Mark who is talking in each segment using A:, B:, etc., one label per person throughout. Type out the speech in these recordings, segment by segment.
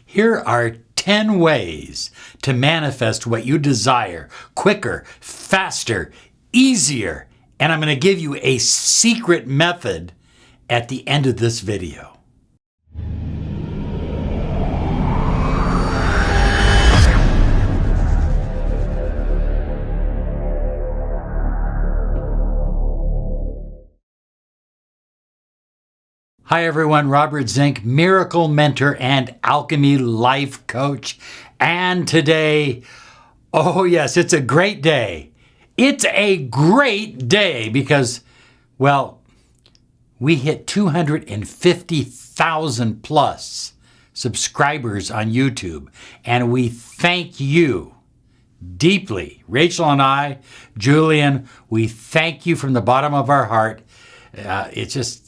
A: Here are 10 ways to manifest what you desire quicker, faster, easier. And I'm going to give you a secret method at the end of this video. Hi everyone, Robert Zink, miracle mentor and alchemy life coach. And today, oh yes, it's a great day. It's a great day because, well, we hit 250,000 plus subscribers on YouTube. And we thank you deeply. Rachel and I, Julian, we thank you from the bottom of our heart. It's just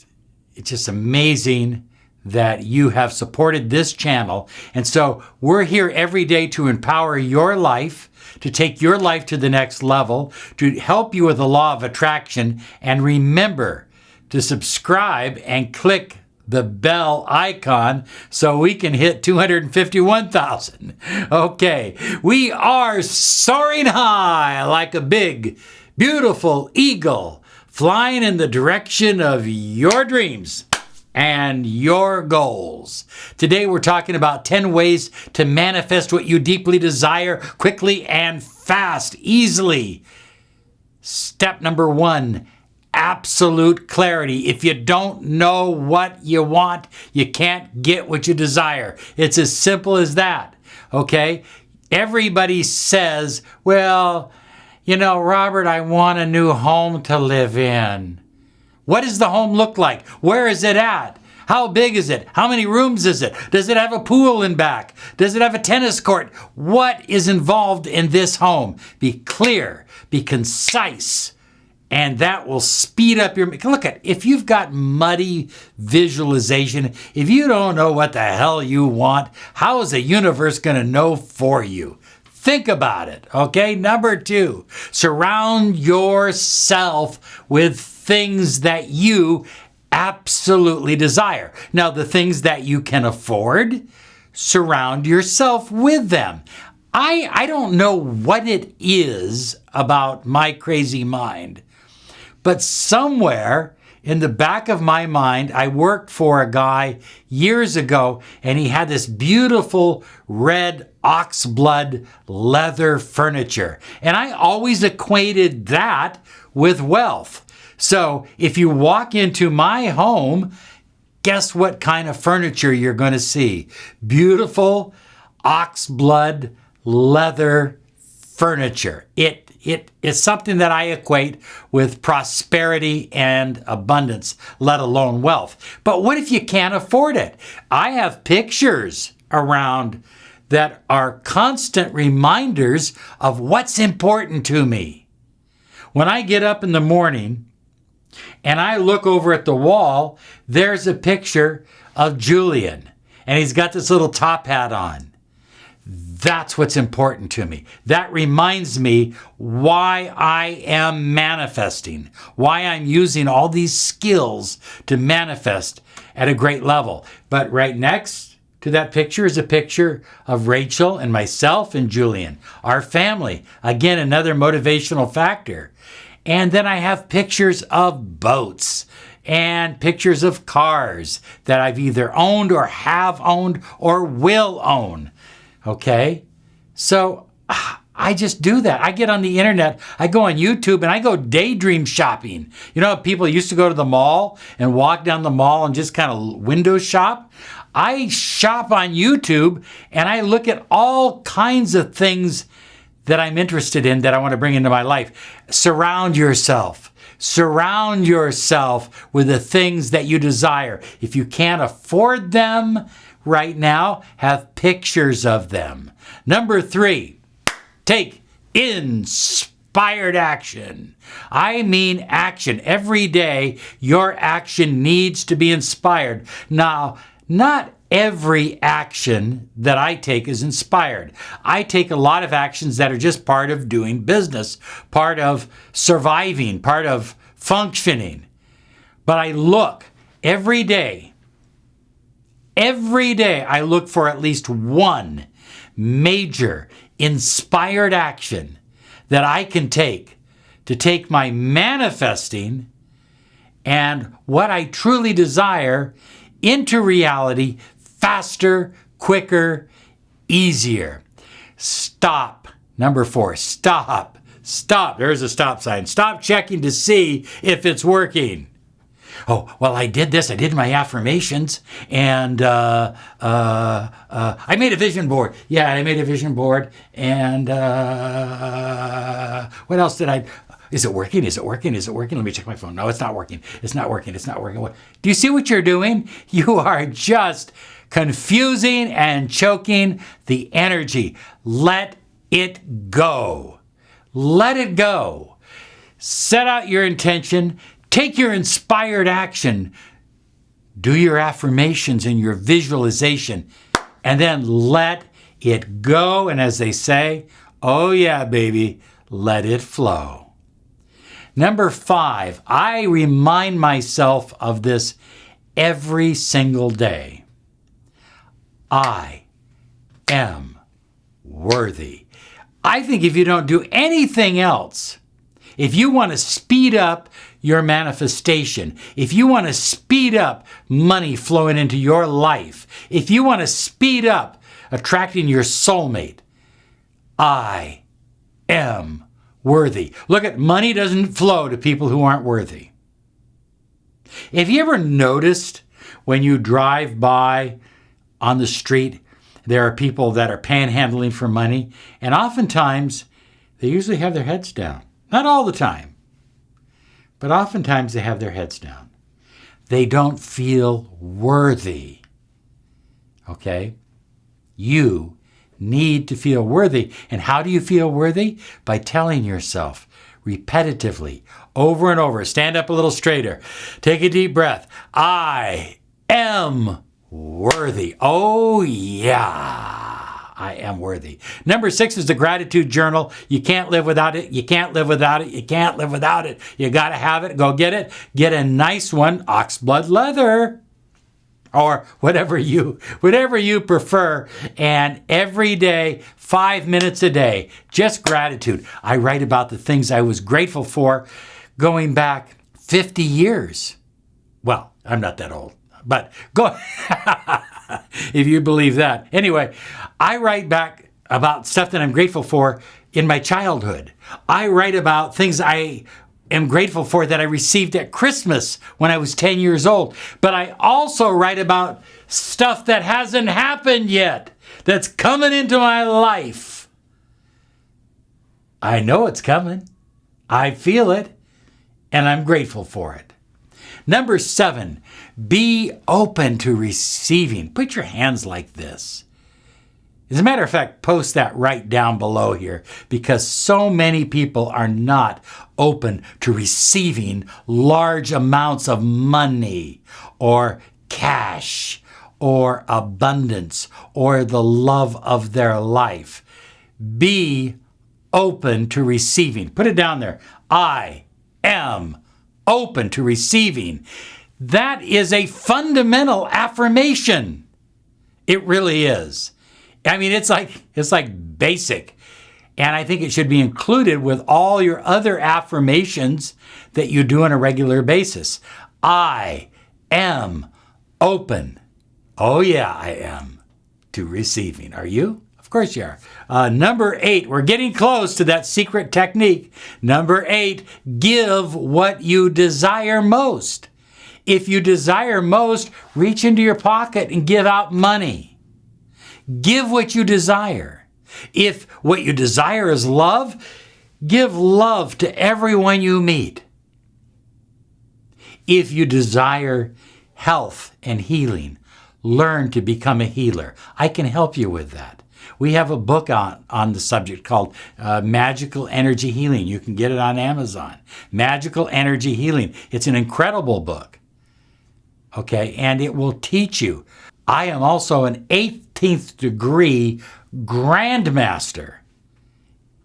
A: amazing that you have supported this channel. And so we're here every day to empower your life, to take your life to the next level, to help you with the law of attraction. And remember to subscribe and click the bell icon so we can hit 251,000. Okay, we are soaring high like a big, beautiful eagle, flying in the direction of your dreams and your goals. Today we're talking about 10 ways to manifest what you deeply desire quickly and fast, easily. Step number 1, absolute clarity. If you don't know what you want, you can't get what you desire. It's as simple as that, okay? Everybody says, well, you know, Robert, I want a new home to live in. What does the home look like? Where is it at? How big is it? How many rooms is it? Does it have a pool in back? Does it have a tennis court? What is involved in this home? Be clear, be concise, and that will speed up your... Look at, if you've got muddy visualization, if you don't know what the hell you want, how is the universe going to know for you? Think about it, okay? Number 2, surround yourself with things that you absolutely desire. Now, the things that you can afford, surround yourself with them. I don't know what it is about my crazy mind, but somewhere in the back of my mind, I worked for a guy years ago, and he had this beautiful red ox blood leather furniture. And I always equated that with wealth. So if you walk into my home, guess what kind of furniture you're going to see? Beautiful ox blood leather furniture. It is something that I equate with prosperity and abundance, let alone wealth. But what if you can't afford it? I have pictures around that are constant reminders of what's important to me. When I get up in the morning and I look over at the wall, there's a picture of Julian, and he's got this little top hat on. That's what's important to me. That reminds me why I am manifesting, why I'm using all these skills to manifest at a great level. But right next to that picture is a picture of Rachel and myself and Julian, our family. Again, another motivational factor. And then I have pictures of boats and pictures of cars that I've either owned or have owned or will own. Okay, so I just do that. I get on the internet, I go on YouTube, and I go daydream shopping. You know, people used to go to the mall and walk down the mall and just kind of window shop. I shop on YouTube, and I look at all kinds of things that I'm interested in that I want to bring into my life. Surround yourself. Surround yourself with the things that you desire. If you can't afford them right now, have pictures of them. Number 3, take inspired action. I mean action. Every day, your action needs to be inspired. Now, not every action that I take is inspired. I take a lot of actions that are just part of doing business, part of surviving, part of functioning. But I look every day every day I look for at least one major inspired action that I can take to take my manifesting and what I truly desire into reality faster, quicker, easier. Stop. Number 4, stop. Stop. There's a stop sign. Stop checking to see if it's working. Oh, well, I did this. I did my affirmations, and I made a vision board. Yeah, I made a vision board, and what else did I? Is it working? Is it working? Is it working? Let me check my phone. No, it's not working. It's not working. It's not working. Do you see what you're doing? You are just confusing and choking the energy. Let it go. Let it go. Set out your intention. Take your inspired action. Do your affirmations and your visualization. And then let it go. And as they say, oh yeah, baby, let it flow. Number 5, I remind myself of this every single day. I am worthy. I think if you don't do anything else, if you want to speed up your manifestation, if you want to speed up money flowing into your life, if you want to speed up attracting your soulmate, I am worthy. Look at money doesn't flow to people who aren't worthy. Have you ever noticed when you drive by on the street, there are people that are panhandling for money, and oftentimes they usually have their heads down. Not all the time, but oftentimes they have their heads down. They don't feel worthy. Okay? You need to feel worthy. And how do you feel worthy? By telling yourself repetitively, over and over, stand up a little straighter, take a deep breath. I am worthy. Oh yeah, I am worthy. Number 6 is the gratitude journal. You can't live without it. You can't live without it. You can't live without it. You got to have it. Go get it. Get a nice one, oxblood leather, or whatever you prefer. And every day, 5 minutes a day, just gratitude. I write about the things I was grateful for going back 50 years. Well, I'm not that old, but go if you believe that. Anyway, I write back about stuff that I'm grateful for in my childhood. I write about things I am grateful for that I received at Christmas when I was 10 years old. But I also write about stuff that hasn't happened yet, that's coming into my life. I know it's coming. I feel it, and I'm grateful for it. Number 7, be open to receiving. Put your hands like this. As a matter of fact, post that right down below here, because so many people are not open to receiving large amounts of money or cash or abundance or the love of their life. Be open to receiving. Put it down there. I am open to receiving. That is a fundamental affirmation. It really is. I mean, it's like basic. And I think it should be included with all your other affirmations that you do on a regular basis. I am open. Oh yeah, I am to receiving. Are you? Of course you are. Number 8, we're getting close to that secret technique. Number 8, give what you desire most. If you desire most, reach into your pocket and give out money. Give what you desire. If what you desire is love, give love to everyone you meet. If you desire health and healing, learn to become a healer. I can help you with that. We have a book on the subject called Magical Energy Healing. You can get it on Amazon. Magical Energy Healing. It's an incredible book. Okay, and it will teach you. I am also an 18th degree grandmaster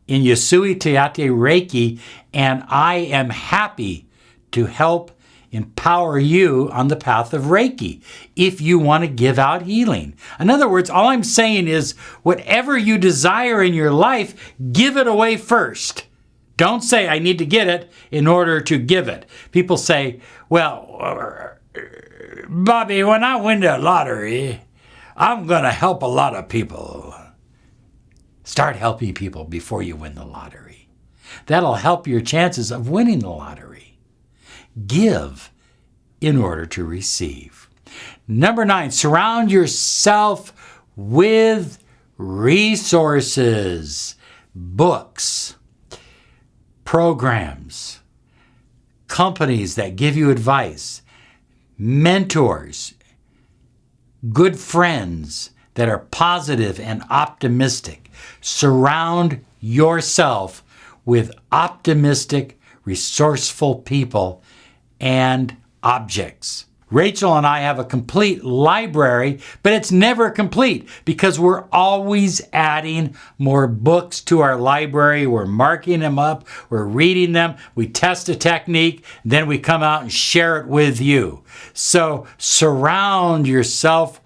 A: in Yasui Teate Reiki, and I am happy to help empower you on the path of Reiki if you want to give out healing. In other words, all I'm saying is whatever you desire in your life, give it away first. Don't say, I need to get it in order to give it. People say, well, Bobby, when I win the lottery, I'm going to help a lot of people. Start helping people before you win the lottery. That'll help your chances of winning the lottery. Give in order to receive. Number 9, surround yourself with resources, books, programs, companies that give you advice, mentors, good friends that are positive and optimistic. Surround yourself with optimistic, resourceful people and objects. Rachel and I have a complete library, but it's never complete because we're always adding more books to our library. We're marking them up, we're reading them, we test a technique, then we come out and share it with you. So surround yourself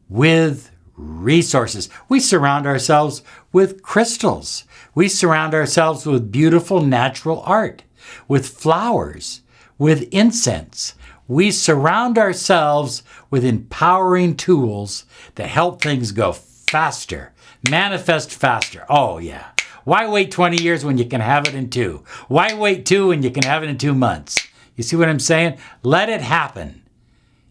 A: with resources. We surround ourselves with crystals. We surround ourselves with beautiful natural art, with flowers, with incense. We surround ourselves with empowering tools that help things go faster, manifest faster. Oh, yeah. Why wait 20 years when you can have it in 2? Why wait 2 when you can have it in 2 months? You see what I'm saying? Let it happen.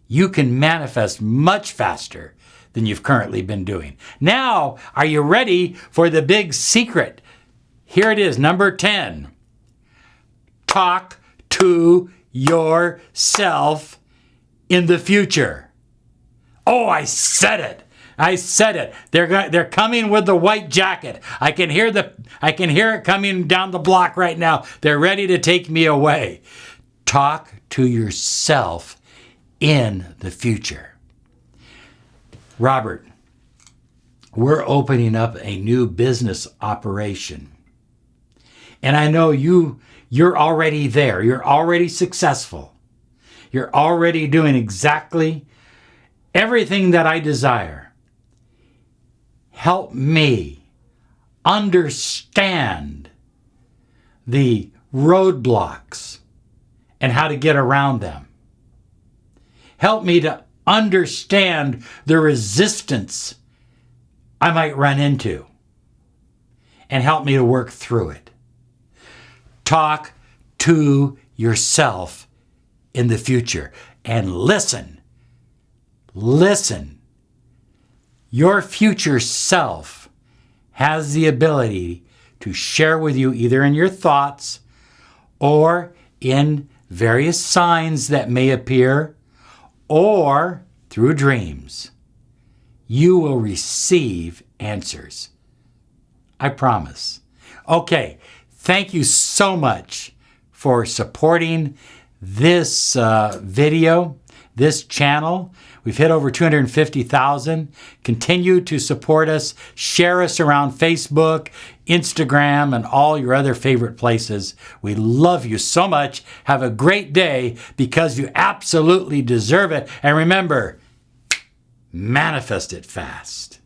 A: You can manifest much faster than you've currently been doing. Now, are you ready for the big secret? Here it is, number 10. Talk to yourself in the future. Oh, I said it. I said it. They're coming with the white jacket. I can hear it coming down the block right now. They're ready to take me away. Talk to yourself in the future. Robert, we're opening up a new business operation. And I know you're already there. You're already successful. You're already doing exactly everything that I desire. Help me understand the roadblocks and how to get around them. Help me to understand the resistance I might run into and help me to work through it. Talk to yourself in the future and listen. Listen. Your future self has the ability to share with you either in your thoughts or in various signs that may appear or through dreams. You will receive answers. I promise. Okay, thank you so much for supporting this video, this channel. We've hit over 250,000. Continue to support us. Share us around Facebook, Instagram, and all your other favorite places. We love you so much. Have a great day because you absolutely deserve it. And remember, manifest it fast.